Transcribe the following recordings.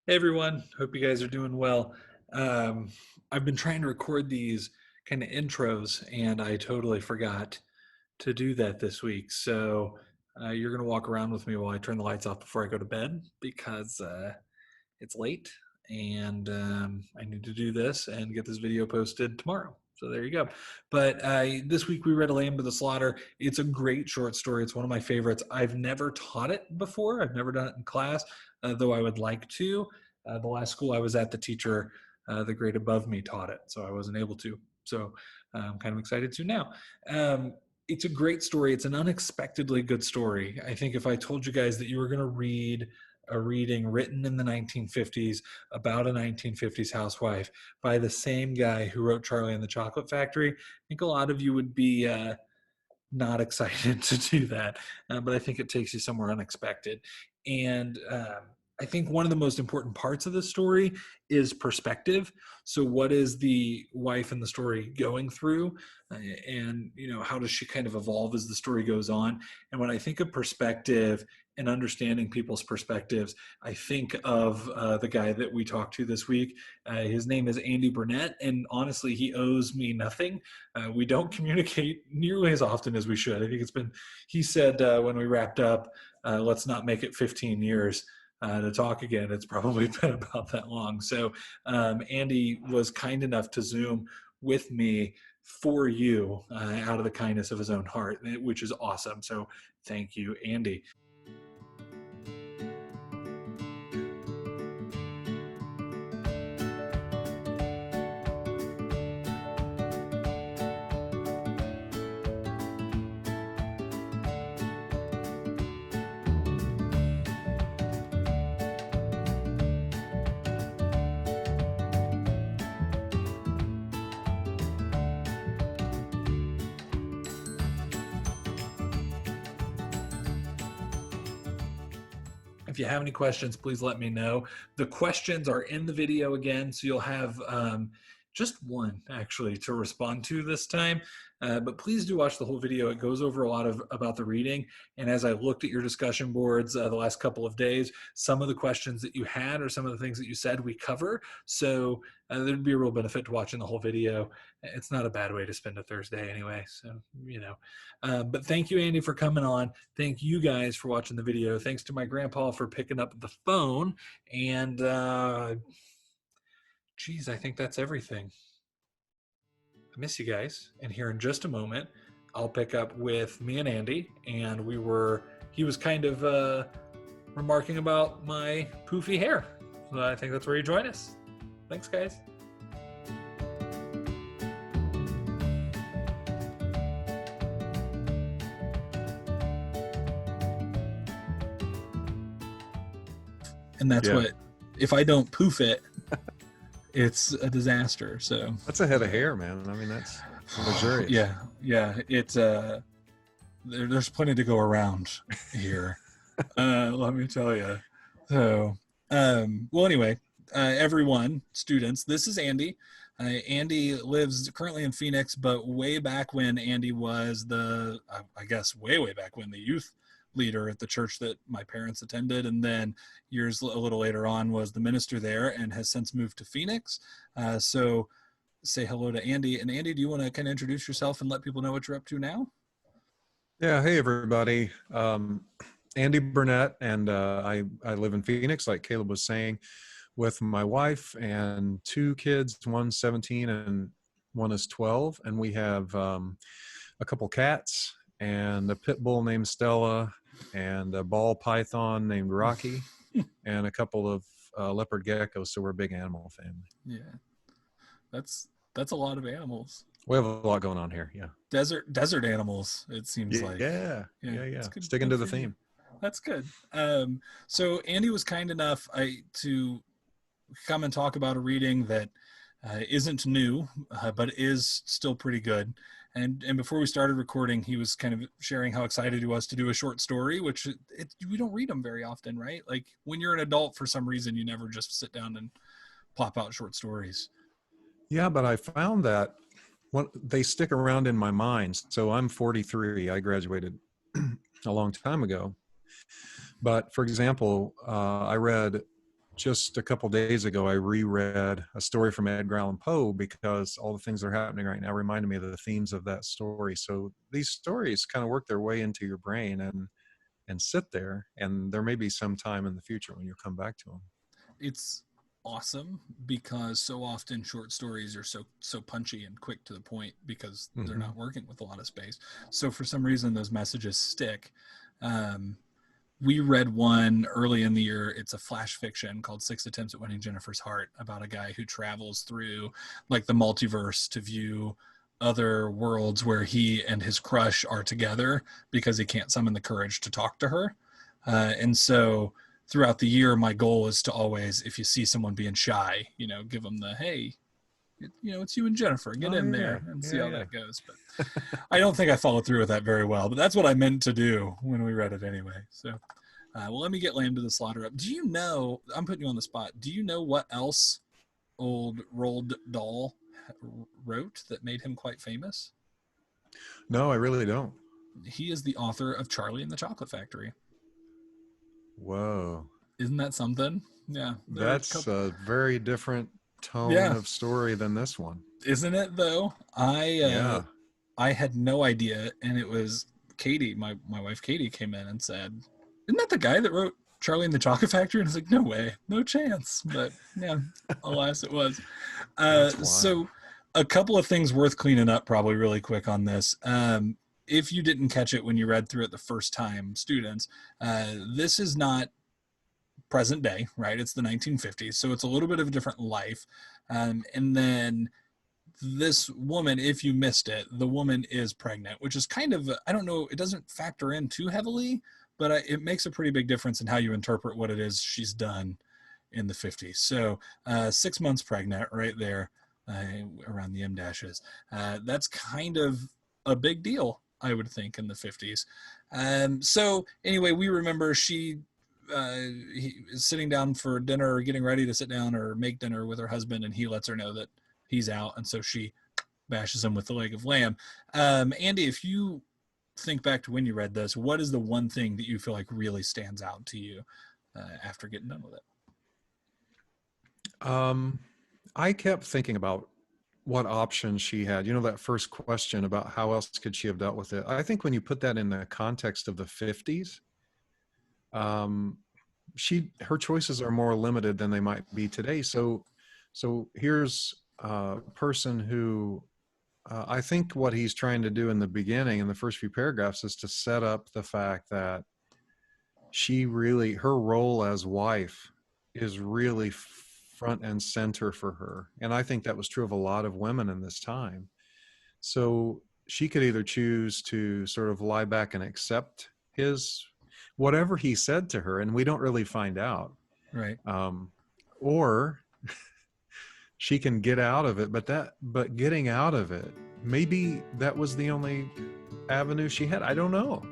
Hey everyone, hope you guys are doing well. Um, I've been trying to record these kind of intros and I totally forgot to do that this week. So you're going to walk around with me while I turn the lights off before I go to bed because it's late and I need to do this and get this video posted tomorrow. So there you go. But this week we read A Lamb to the Slaughter. It's a great short story. It's one of my favorites. I've never taught it before. I've never done it in class, though I would like to. The last school I was at, the teacher, the grade above me, taught it, so I wasn't able to. So I'm kind of excited to now. Um, it's a great story. It's an unexpectedly good story. I think if I told you guys that you were going to read a reading written in the 1950s about a 1950s housewife by the same guy who wrote Charlie and the Chocolate Factory, I think a lot of you would be not excited to do that, but I think it takes you somewhere unexpected. And I think one of the most important parts of the story is perspective. So, what is the wife in the story going through, and how does she kind of evolve as the story goes on? And when I think of perspective and understanding people's perspectives, I think of the guy that we talked to this week. His name is Andy Burnett, and honestly, he owes me nothing. We don't communicate nearly as often as we should. I think he said when we wrapped up, let's not make it 15 years to talk again. It's probably been about that long. So Andy was kind enough to Zoom with me for you out of the kindness of his own heart, which is awesome. So thank you, Andy. If you have any questions, please let me know. The questions are in the video again, so you'll have just one actually to respond to this time. But please do watch the whole video. It goes over a lot about the reading. And as I looked at your discussion boards the last couple of days, some of the questions that you had or some of the things that you said we cover. So there'd be a real benefit to watching the whole video. It's not a bad way to spend a Thursday anyway. So, but thank you, Andy, for coming on. Thank you guys for watching the video. Thanks to my grandpa for picking up the phone. And geez, I think that's everything. I miss you guys. And here in just a moment, I'll pick up with me and Andy. And he was kind of remarking about my poofy hair. So I think that's where you join us. Thanks, guys. And that's what, if I don't poof it, it's a disaster. So that's a head of hair, man. I mean, that's luxurious. Yeah. It's there's plenty to go around here. Let me tell you. So, well, anyway, everyone, students, this is Andy. Andy lives currently in Phoenix, but way back when Andy was I guess way back when, the youth leader at the church that my parents attended, and then years a little later on was the minister there, and has since moved to Phoenix. So say hello to Andy. And Andy, do you want to kind of introduce yourself and let people know what you're up to now? Yeah. Hey, everybody. Andy Burnett, and I live in Phoenix, like Caleb was saying, with my wife and two kids. One's 17 and one is 12. And we have a couple cats and a pit bull named Stella and a ball python named Rocky and a couple of leopard geckos. So we're a big animal family. Yeah. That's a lot of animals. We have a lot going on here. Yeah. Desert animals, it seems like. Yeah. Sticking to the theme. That's good. So Andy was kind enough to come and talk about a reading that isn't new, but is still pretty good. And before we started recording, he was kind of sharing how excited he was to do a short story, which we don't read them very often, right? Like when you're an adult, for some reason, you never just sit down and plop out short stories. Yeah, but I found that they stick around in my mind. So I'm 43. I graduated a long time ago. But for example, I read just a couple days ago, I reread a story from Edgar Allan Poe because all the things that are happening right now reminded me of the themes of that story. So these stories kind of work their way into your brain and sit there, and there may be some time in the future when you come back to them. It's awesome because so often short stories are so punchy and quick to the point because they're Hmm. not working with a lot of space. So for some reason, those messages stick. Um, we read one early in the year. It's a flash fiction called Six Attempts at Winning Jennifer's Heart, about a guy who travels through like the multiverse to view other worlds where he and his crush are together because he can't summon the courage to talk to her. And so throughout the year, my goal is to always, if you see someone being shy, give them the, hey, it's you and Jennifer, get Oh in yeah, there and see yeah, how yeah. that goes. But I don't think I followed through with that very well, but that's what I meant to do when we read it anyway. So, well, let me get Lamb to the Slaughter up. Do you know, I'm putting you on the spot, do you know what else old Roald Dahl wrote that made him quite famous? No, I really don't. He is the author of Charlie and the Chocolate Factory. Whoa, Isn't that something? Yeah, there are a that's couple. a very different tone Yeah, of story than this one. isn't it though? Yeah. I had no idea, and it was Katie, my wife Katie, came in and said, "Isn't that the guy that wrote Charlie and the Chocolate Factory?" And I was like, "No way, no chance." But yeah, alas, it was. That's wild. So, a couple of things worth cleaning up, probably really quick on this. If you didn't catch it when you read through it the first time, students, this is not present day, right? It's the 1950s, so it's a little bit of a different life. And then this woman, if you missed it, the woman is pregnant, which is kind of, I don't know, it doesn't factor in too heavily, but it makes a pretty big difference in how you interpret what it is she's done in the 50s. So 6 months pregnant right there, around the M dashes. That's kind of a big deal, I would think, in the 50s. So anyway, we remember he is sitting down for dinner or getting ready to sit down or make dinner with her husband, and he lets her know that he's out, and so she bashes him with the leg of lamb. Andy, if you think back to when you read this, what is the one thing that you feel like really stands out to you after getting done with it? Um, I kept thinking about what options she had. You know, that first question about how else could she have dealt with it. I think when you put that in the context of the 50s, um, her choices are more limited than they might be today. So here's a person who I think what he's trying to do in the beginning, in the first few paragraphs, is to set up the fact that her role as wife is really front and center for her. And I think that was true of a lot of women in this time. So she could either choose to sort of lie back and accept his whatever he said to her, and we don't really find out, Right. um, or she can get out of it. But getting out of it, maybe that was the only avenue she had. I don't know.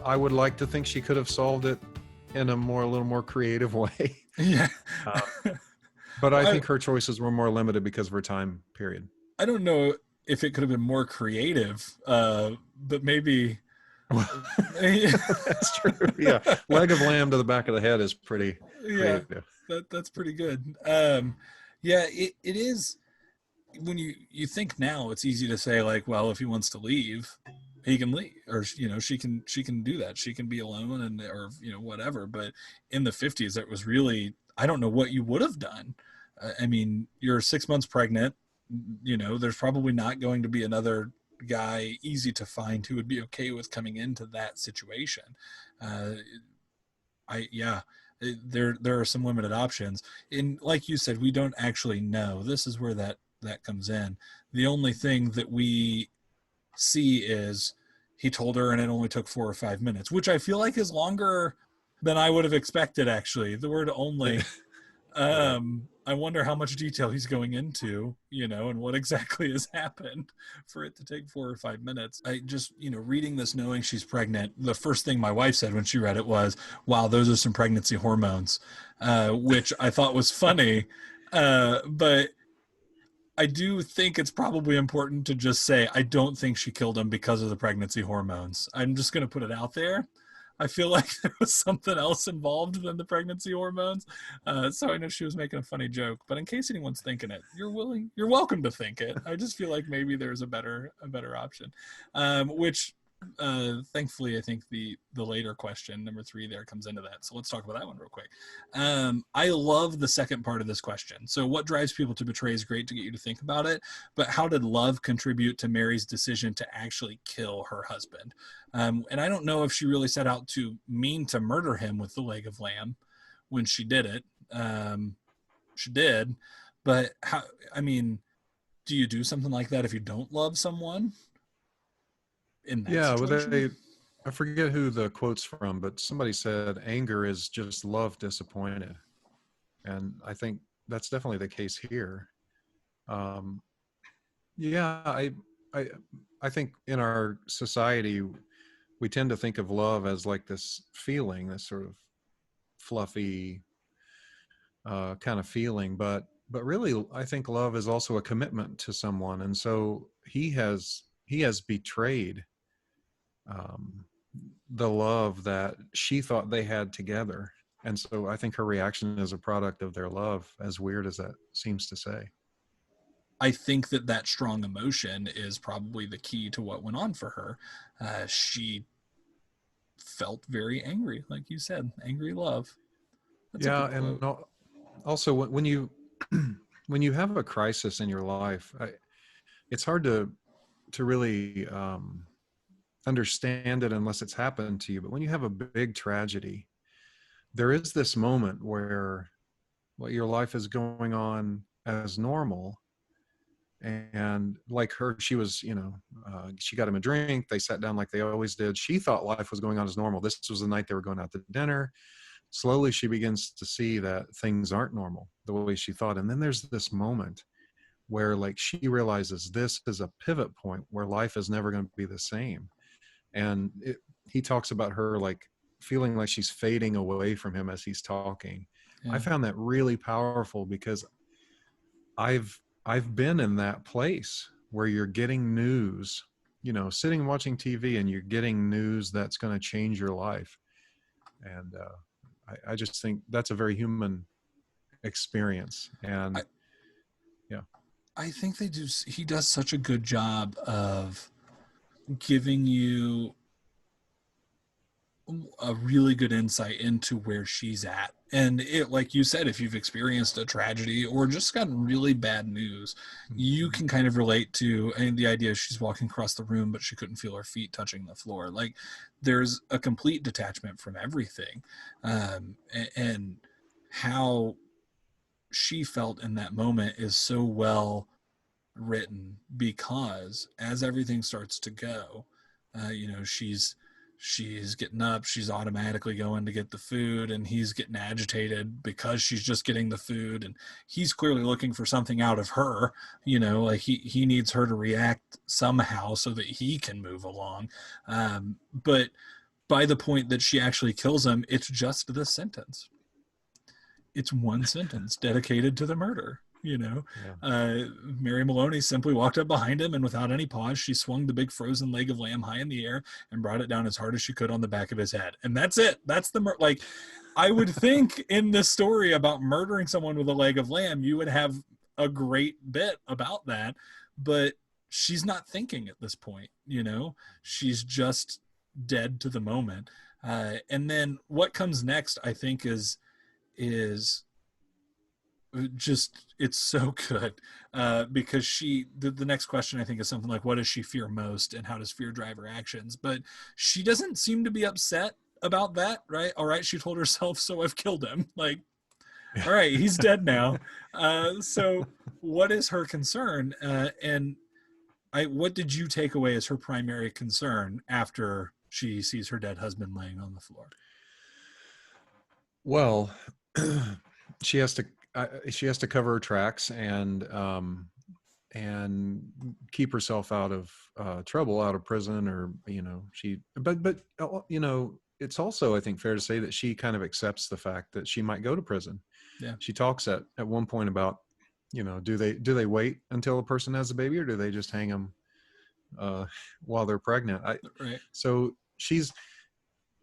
I would like to think she could have solved it in a little more creative way. Yeah. Uh, but I Well, think her choices were more limited because of her time period. I don't know if it could have been more creative, but maybe. That's true. Yeah, leg of lamb to the back of the head is pretty Yeah, creative. that's pretty good. Yeah, it is. When you think now, it's easy to say like, well, if he wants to leave, he can leave, or she can do that. She can be alone and or whatever. But in the 50s, it was really, I don't know what you would have done. I mean, you're 6 months pregnant. There's probably not going to be another guy easy to find who would be okay with coming into that situation. Uh, I yeah, there are some limited options, and like you said, we don't actually know. This is where that that comes in. The only thing that we see is he told her and it only took 4 or 5 minutes, which I feel like is longer than I would have expected, actually. The word only. Right. I wonder how much detail he's going into, and what exactly has happened for it to take 4 or 5 minutes. I just, reading this, knowing she's pregnant, the first thing my wife said when she read it was, wow, those are some pregnancy hormones, which I thought was funny. But I do think it's probably important to just say I don't think she killed him because of the pregnancy hormones. I'm just going to put it out there. I feel like there was something else involved than the pregnancy hormones. So I know she was making a funny joke, but in case anyone's thinking it, you're welcome to think it. I just feel like maybe there's a better option, which thankfully I think the later question number 3 there comes into that. So let's talk about that one real quick. I love the second part of this question. So what drives people to betray is great to get you to think about it, but how did love contribute to Mary's decision to actually kill her husband? And I don't know if she really set out to mean to murder him with the leg of lamb when she did it. She did, but how? I mean, do you do something like that if you don't love someone in that Yeah, well, situation? I forget who the quote's from, but somebody said anger is just love disappointed. And I think that's definitely the case here. Um, yeah, I, I think in our society, we tend to think of love as like this feeling, this sort of fluffy kind of feeling, but really, I think love is also a commitment to someone, and so he has betrayed um, the love that she thought they had together. And so I think her reaction is a product of their love, as weird as that seems to say. I think that strong emotion is probably the key to what went on for her. She felt very angry, like you said, angry love. That's a Yeah, good and quote. also when you when you have a crisis in your life, it's hard to really understand it unless it's happened to you. But when you have a big tragedy, there is this moment where your life is going on as normal, and like her, she was, she got him a drink, they sat down like they always did, she thought life was going on as normal. This was the night they were going out to dinner. Slowly she begins to see that things aren't normal the way she thought, and then there's this moment where like she realizes this is a pivot point where life is never going to be the same. And he talks about her like feeling like she's fading away from him as he's talking. I Yeah. found that really powerful because I've been in that place where you're getting news, sitting watching TV, and you're getting news that's going to change your life. And I just think that's a very human experience. I, And yeah, I think he does such a good job of giving you a really good insight into where she's at. And it, like you said, if you've experienced a tragedy or just gotten really bad news, you mhm. can kind of relate to, and the idea she's walking across the room, but she couldn't feel her feet touching the floor. Like there's a complete detachment from everything. And how she felt in that moment is so well written because as everything starts to go, she's getting up, she's automatically going to get the food, and he's getting agitated because she's just getting the food, and he's clearly looking for something out of her, like he needs her to react somehow so that he can move along. But by the point that she actually kills him, it's just this sentence. It's one sentence dedicated to the murder. Yeah. Mary Maloney simply walked up behind him, and without any pause, she swung the big frozen leg of lamb high in the air and brought it down as hard as she could on the back of his head. And that's it. That's like, I would think in this story about murdering someone with a leg of lamb, you would have a great bit about that, but she's not thinking at this point. She's just dead to the moment. And then what comes next, I think, is just, it's so good, because the next question I think is something like, what does she fear most and how does fear drive her actions? But she doesn't seem to be upset about that, right? All right, she told herself, so I've killed him. Like, All right, he's dead now. So what is her concern? And what did you take away as her primary concern after she sees her dead husband laying on the floor? Well, she has to she has to cover her tracks and keep herself out of trouble, out of prison, or she. But it's also, I think, fair to say that she kind of accepts the fact that she might go to prison. Yeah, She talks at one point about, do they wait until a person has a baby, or do they just hang them uh, while they're pregnant? right. So she's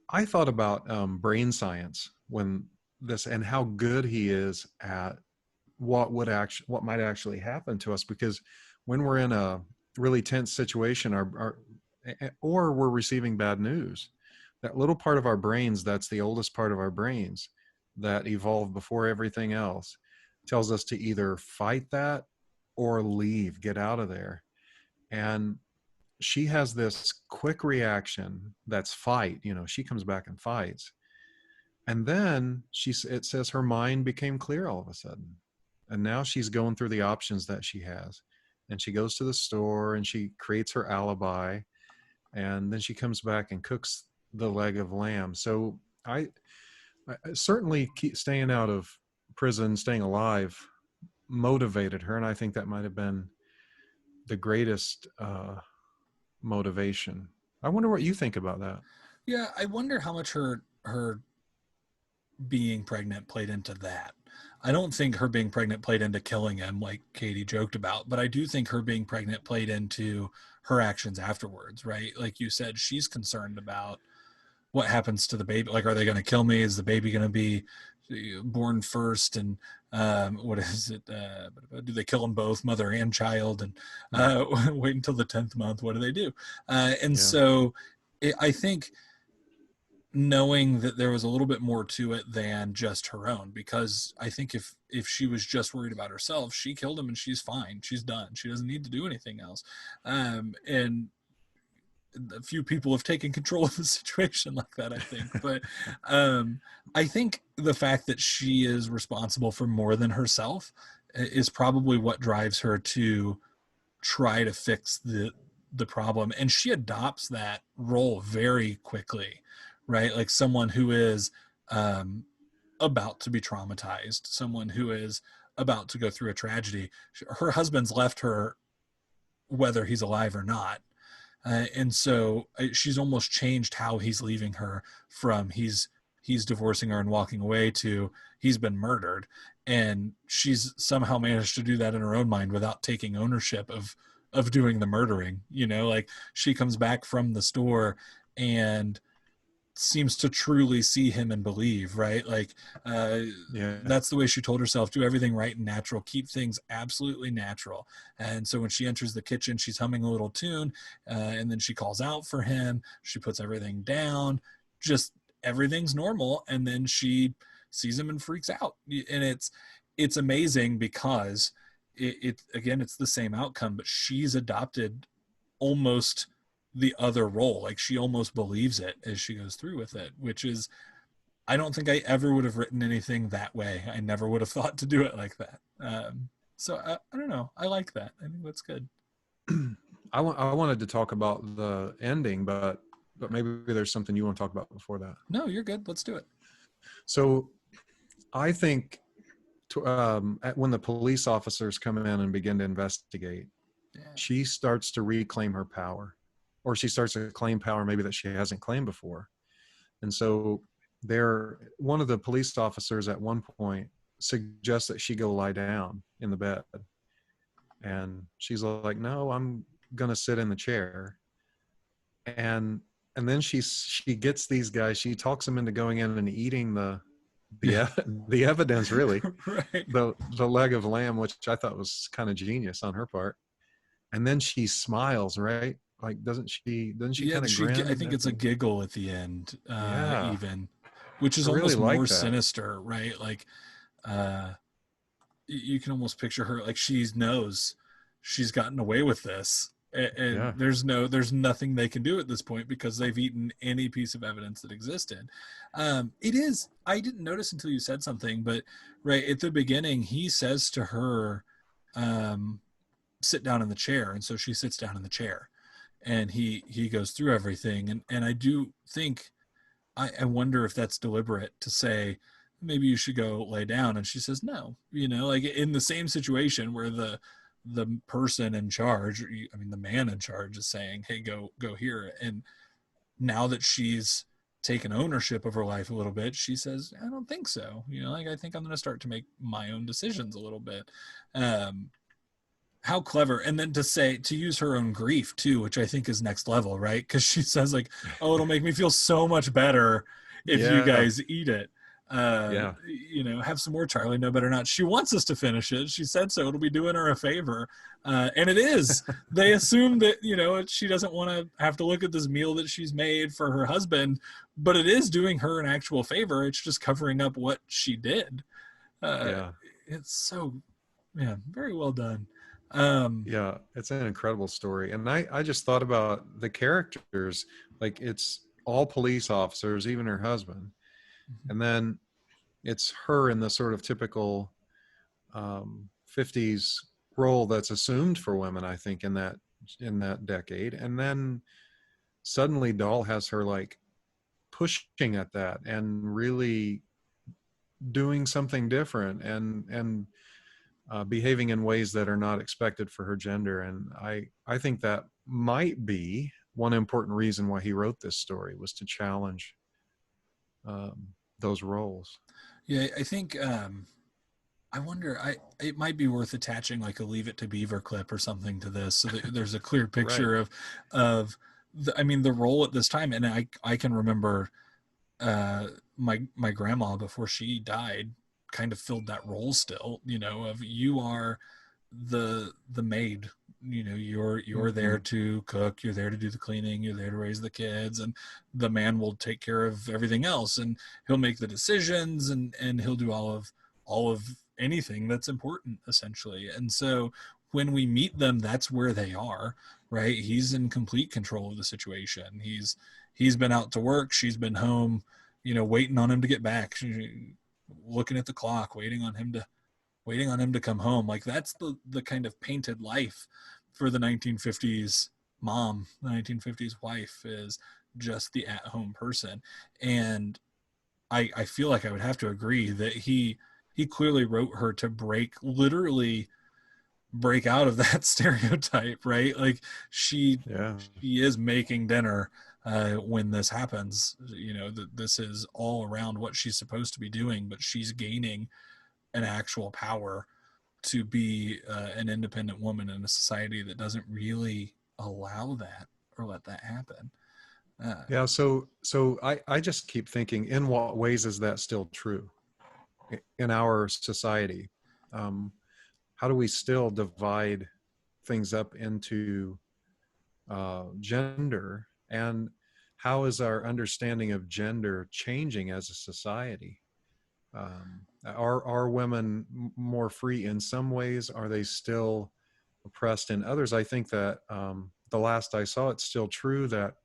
I thought about brain science when this, and how good he is at what might actually happen to us, because when we're in a really tense situation, or we're receiving bad news, that little part of our brains, that's the oldest part of our brains, that evolved before everything else, tells us to either fight that or leave, get out of there. And she has this quick reaction that's fight. She comes back and fights, and then it says her mind became clear all of a sudden, and now she's going through the options that she has, and she goes to the store and she creates her alibi, and then she comes back and cooks the leg of lamb. So I certainly staying out of prison, staying alive, motivated her, and I think that might have been the greatest motivation. I wonder what you think about that. Yeah, I wonder how much her being pregnant played into that. I don't think her being pregnant played into killing him like Katie joked about, but I do think her being pregnant played into her actions afterwards, right? Like you said, she's concerned about what happens to the baby. Like, are they going to kill me? Is the baby going to be born first? And what is it? Do they kill them both, mother and child? And Hmm. wait until the 10th month. What do they do? And Yeah. so I think knowing that there was a little bit more to it than just her own, because I think if she was just worried about herself, she killed him and she's fine, she's done, she doesn't need to do anything else. And a few people have taken control of the situation like that, I think. But I think the fact that she is responsible for more than herself is probably what drives her to try to fix the problem, and she adopts that role very quickly, right? Like someone who is um, about to be traumatized, someone who is about to go through a tragedy. Her husband's left her whether he's alive or not, and so she's almost changed how he's leaving her, from he's divorcing her and walking away to he's been murdered. And she's somehow managed to do that in her own mind without taking ownership of doing the murdering. Like she comes back from the store and seems to truly see him and believe, right? Like uh Yeah. that's the way she told herself: do everything right and natural, keep things absolutely natural. And so when she enters the kitchen, she's humming a little tune, and then she calls out for him, she puts everything down, just everything's normal, and then she sees him and freaks out. And it's amazing because it again, it's the same outcome, but she's adopted almost the other role. Like she almost believes it as she goes through with it, which is, I don't think I ever would have written anything that way. I never would have thought to do it like that. So I don't know. I like that. I think that's good. I wanted to talk about the ending, but maybe there's something you want to talk about before that. No, you're good. Let's do it. So I think when the police officers come in and begin to investigate, Yeah. she starts to reclaim her power, or she starts to claim power maybe that she hasn't claimed before. And so one of the police officers at one point suggests that she go lie down in the bed. And she's like, no, I'm going to sit in the chair. And and then she gets these guys, she talks them into going in and eating Yeah. the evidence, really, Right. the leg of lamb, which I thought was kind of genius on her part. And then she smiles, right? Like, doesn't she Yeah. kind of I grin think at it's a the. giggle at the end, Yeah, even, which I is really almost more like that. sinister, right? Like, uh, you can almost picture her like she knows she's gotten away with this, And Yeah. there's nothing they can do at this point because they've eaten any piece of evidence that existed. It is, I didn't notice until you said something, but right at the beginning, he says to her, um, sit down in the chair. And so she sits down in the chair, and he goes through everything. And I do think, I wonder if that's deliberate to say, maybe you should go lay down. And she says, no, like in the same situation where the person in charge, I mean, the man in charge is saying, hey, go here. And now that she's taken ownership of her life a little bit, she says, I don't think so. Like, I think I'm going to start to make my own decisions a little bit. Um, how clever. And then to use her own grief too, which I think is next level, right? Because she says, like, oh, it'll make me feel so much better if you Yeah. guys eat it. Yeah. Have some more, Charlie. No, better not. She wants us to finish it. She said so. It'll be doing her a favor. And it is. They assume that, she doesn't want to have to look at this meal that she's made for her husband, but it is doing her an actual favor. It's just covering up what she did. Uh, Yeah. it's so, yeah, very well done. Yeah, it's an incredible story. And I just thought about the characters, like it's all police officers, even her husband. And then it's her in the sort of typical 50s role that's assumed for women, I think, in that decade. And then suddenly Dahl has her like pushing at that and really doing something different and behaving in ways that are not expected for her gender. And I think that might be one important reason why he wrote this story, was to challenge those roles. Yeah, I think, I wonder. It might be worth attaching like a Leave It to Beaver clip or something to this, so that there's a clear Right. picture of I mean, the role at this time. And I can remember, uh, my grandma before she died kind of filled that role still. Of, you are the maid. You're there Mm-hmm. to cook, you're there to do the cleaning, you're there to raise the kids, and the man will take care of everything else, and he'll make the decisions, and he'll do all of anything that's important, essentially. And so when we meet them, that's where they are, right? He's in complete control of the situation. He's been out to work, she's been home, waiting on him to get back, looking at the clock, waiting on him to come home. Like, that's the kind of painted life for the 1950s mom. The 1950s wife is just the at-home person. And I feel like I would have to agree that he clearly wrote her to literally break out of that stereotype, right? Like, she Yeah. she is making dinner when this happens. That this is all around what she's supposed to be doing, but she's gaining an actual power to be an independent woman in a society that doesn't really allow that or let that happen. Uh, Yeah. So I just keep thinking, in what ways is that still true in our society? Um, how do we still divide things up into gender, and how is our understanding of gender changing as a society? Are women more free in some ways? Are they still oppressed in others? I think that the last I saw, it's still true that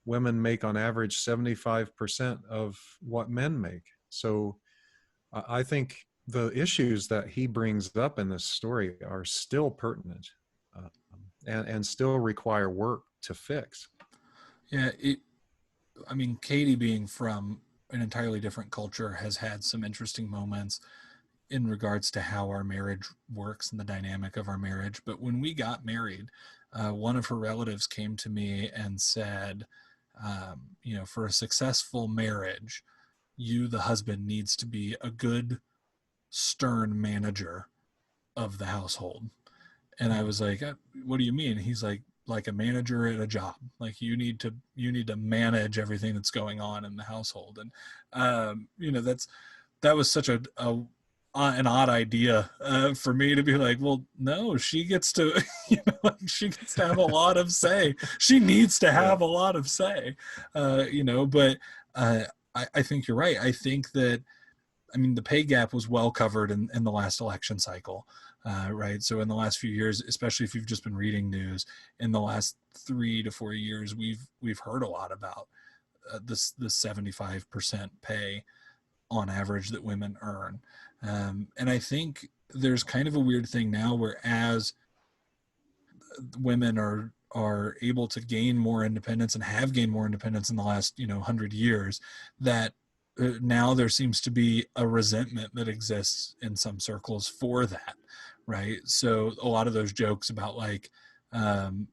women make on average 75% of what men make. So I think the issues that he brings up in this story are still pertinent, and still require work to fix. yeah, I mean, Katie, being from an entirely different culture, has had some interesting moments in regards to how our marriage works and the dynamic of our marriage. But when we got married, one of her relatives came to me and said, for a successful marriage, the husband, needs to be a good, stern manager of the household. And I was like, what do you mean? He's like a manager at a job. Like, you need to manage everything that's going on in the household. And that was such an odd idea for me to be like, well, no, she gets to, she gets to have a lot of say. She needs to Yeah. have a lot of say, but uh, I think you're right. I think that, I mean, the pay gap was well covered in the last election cycle. right? So in the last few years, especially if you've just been reading news, in the last 3 to 4 years, we've heard a lot about this 75% pay on average that women earn. And I think there's kind of a weird thing now where as women are able to gain more independence and have gained more independence in the last 100 years, that now there seems to be a resentment that exists in some circles for that, right? So a lot of those jokes about like, um,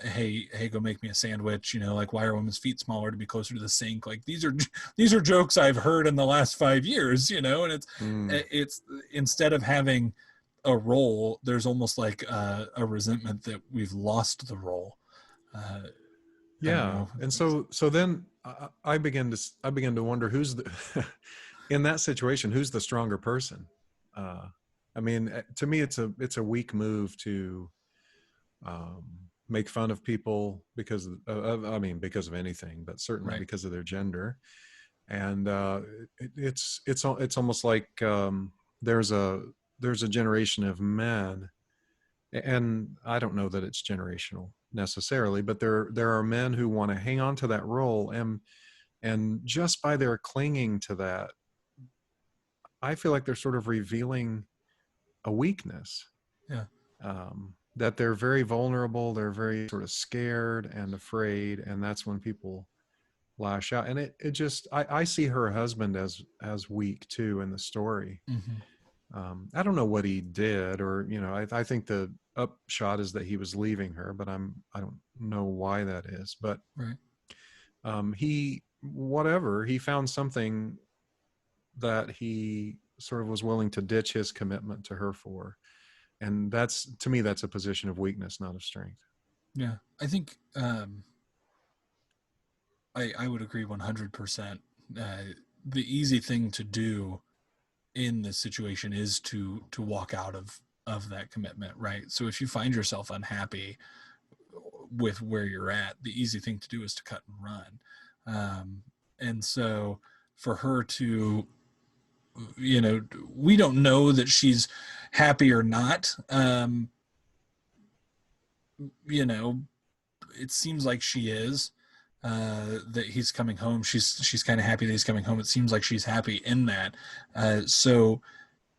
hey, go make me a sandwich, like, why are women's feet smaller to be closer to the sink? Like, these are jokes I've heard in the last 5 years, and Mm. it's instead of having a role, there's almost like a resentment that we've lost the role. uh, I don't Yeah, know if and that makes so then I begin to wonder who's the in that situation, who's the stronger person. Uh, I mean, to me, it's a weak move to um, make fun of people because I mean because of anything, but certainly right. because of their gender. And it's almost like there's a there's a generation of men, and I don't know that it's generational necessarily, but there are men who want to hang on to that role, and just by their clinging to that, I feel like they're sort of revealing a weakness. Yeah. That they're very vulnerable, they're very sort of scared and afraid, and that's when people lash out. And it just I see her husband as weak too in the story. Hmm. I don't know what he did, or I think the upshot is that he was leaving her, but I don't know why that is. But Right. he whatever he found something that he sort of was willing to ditch his commitment to her for, and that's to me that's a position of weakness, not of strength. Yeah, I think I would agree 100%. The easy thing to do in this situation is to walk out of that commitment, right? So if you find yourself unhappy with where you're at, the easy thing to do is to cut and run. And so for her to, we don't know that she's happy or not. You know, it seems like she is. That he's coming home. She's kind of happy that he's coming home. It seems like she's happy in that. So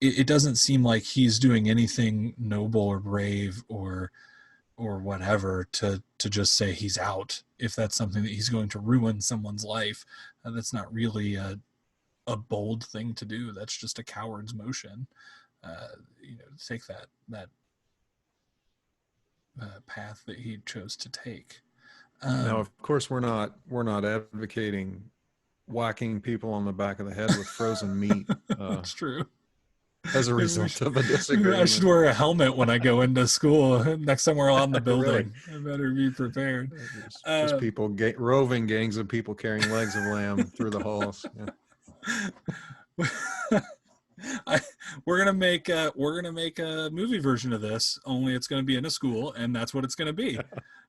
it doesn't seem like he's doing anything noble or brave or whatever to just say he's out. If that's something that he's going to ruin someone's life, that's not really a bold thing to do. That's just a coward's motion. To take that path that he chose to take. Now, Um, of course, we're not advocating whacking people on the back of the head with frozen meat that's true. as a Maybe result of a I should disagreement. wear a helmet when I go into school. Next time we're on the Really, building, I better be prepared. just Um, people roving gangs of people carrying legs of lamb through the halls. Yeah. I, we're gonna make a movie version of this. Only it's gonna be in a school, and that's what it's gonna be.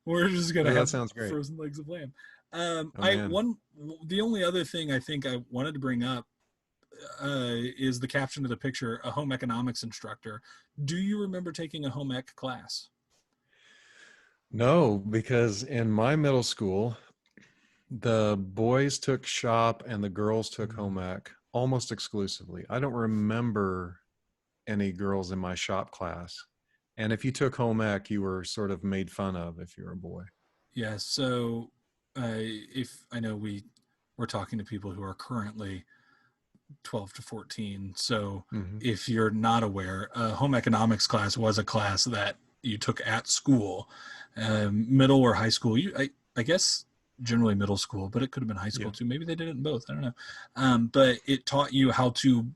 We're just gonna Oh, that have sounds great. frozen legs of lamb. Oh I man. one The only other thing I think I wanted to bring up is the caption of the picture: a home economics instructor. Do you remember taking a home ec class? No, because in my middle school, the boys took shop and the girls took Mm. home ec almost exclusively. I don't remember any girls in my shop class. And if you took home ec, you were sort of made fun of if you were a boy. Yeah. So, if I know we're talking to people who are currently 12 to 14. So Hmm. if you're not aware, home economics class was a class that you took at school, middle or high school. I guess generally middle school, but it could have been high school Yeah. too. Maybe they did it in both. I don't know. But it taught you how to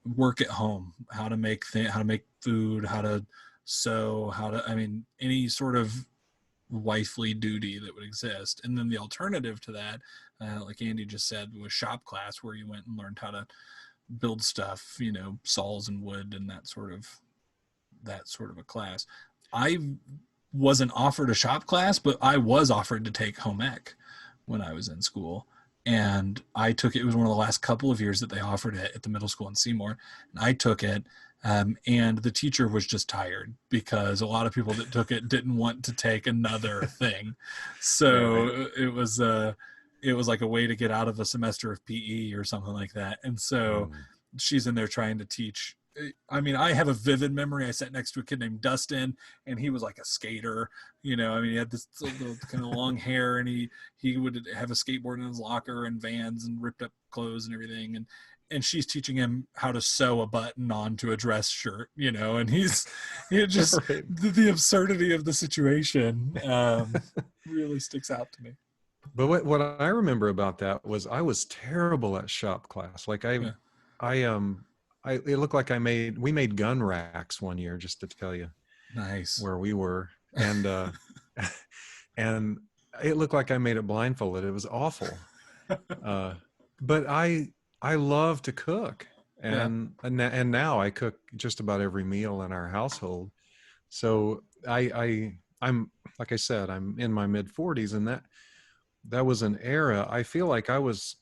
work at home, how to make food, how to sew, I mean, any sort of wifely duty that would exist. And then the alternative to that, like Andy just said, was shop class, where you went and learned how to build stuff, saws and wood and that sort of a class. I wasn't offered a shop class, but I was offered to take home ec when I was in school. And I took it. It was one of the last couple of years that they offered it at the middle school in Seymour. And I took it. and the teacher was just tired because a lot of people that took it didn't want to take another thing. Right. So it was like a way to get out of a semester of PE or something like that. And so Mm. she's in there trying to teach. I mean, I have a vivid memory. I sat next to a kid named Dustin, and he was like a skater. You know, I mean, he had this little kind of long hair, and he would have a skateboard in his locker and Vans and ripped up clothes and everything. And she's teaching him how to sew a button onto a dress shirt. You know, and it just Right. the absurdity of the situation really sticks out to me. But what I remember about that was I was terrible at shop class. Like Yeah, I it looked like we made gun racks one year, just to tell you nice. where we were. And and it looked like I made it blindfolded. It was awful. Uh but I love to cook. Yeah, And now I cook just about every meal in our household. So I'm, like I said, I'm in my mid 40s, and that was an era. I feel like I was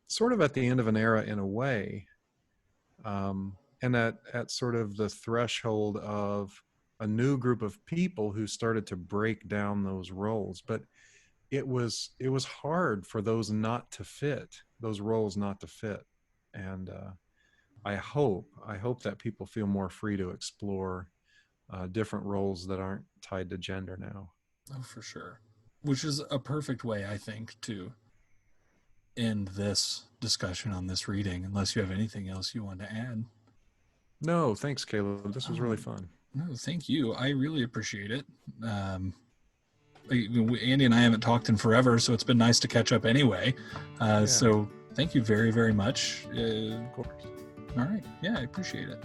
sort of at the end of an era in a way, and at sort of the threshold of a new group of people who started to break down those roles. But it was hard for those roles not to fit. And I hope that people feel more free to explore different roles that aren't tied to gender now. oh, for sure. Which is a perfect way, I think, to end this discussion on this reading, unless you have anything else you want to add. No, thanks, Caleb. This was really Um, fun. no, thank you. I really appreciate it. Um, Andy and I haven't talked in forever, so it's been nice to catch up anyway. Yeah, So thank you very, very much. of course. All right. Yeah, I appreciate it.